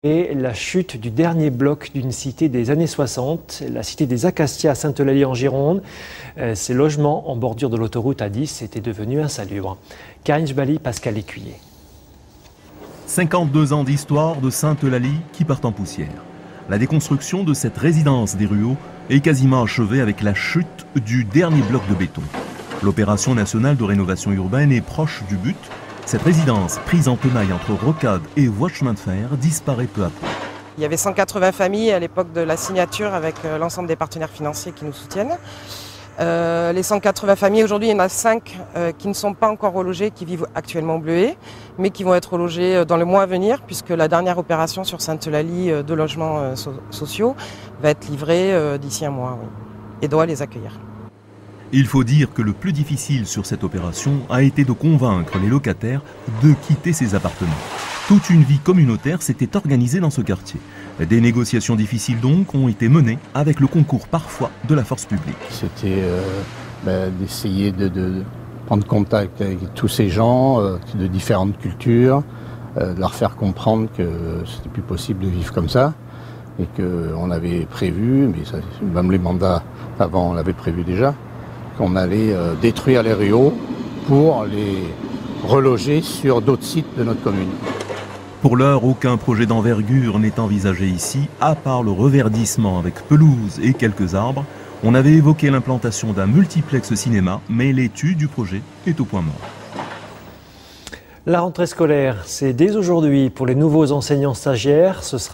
Et la chute du dernier bloc d'une cité des années 60, la cité des Acacias à Sainte-Eulalie en Gironde. Ces logements en bordure de l'autoroute A10 étaient devenus insalubres. Karine Jbali, Pascal Écuyer. 52 ans d'histoire de Sainte-Eulalie qui partent en poussière. La déconstruction de cette résidence des Ruaux est quasiment achevée avec la chute du dernier bloc de béton. L'opération nationale de rénovation urbaine est proche du but. Cette résidence, prise en tenaille entre rocade et voie de chemin de fer, disparaît peu à peu. Il y avait 180 familles à l'époque de la signature avec l'ensemble des partenaires financiers qui nous soutiennent. Les 180 familles, aujourd'hui, il y en a 5 qui ne sont pas encore relogées, qui vivent actuellement au Bleuet, mais qui vont être relogées dans le mois à venir, puisque la dernière opération sur Sainte-Eulalie de logements sociaux va être livrée d'ici un mois, oui, et doit les accueillir. Il faut dire que le plus difficile sur cette opération a été de convaincre les locataires de quitter ces appartements. Toute une vie communautaire s'était organisée dans ce quartier. Des négociations difficiles donc ont été menées avec le concours parfois de la force publique. C'était d'essayer de prendre contact avec tous ces gens de différentes cultures, de leur faire comprendre que c'était plus possible de vivre comme ça et qu'on avait prévu, mais ça, même les mandats avant on l'avait prévu déjà, qu'on allait détruire les Ruaux pour les reloger sur d'autres sites de notre commune. Pour l'heure, aucun projet d'envergure n'est envisagé ici, à part le reverdissement avec pelouse et quelques arbres. On avait évoqué l'implantation d'un multiplex cinéma, mais l'étude du projet est au point mort. La rentrée scolaire, c'est dès aujourd'hui pour les nouveaux enseignants stagiaires. Ce sera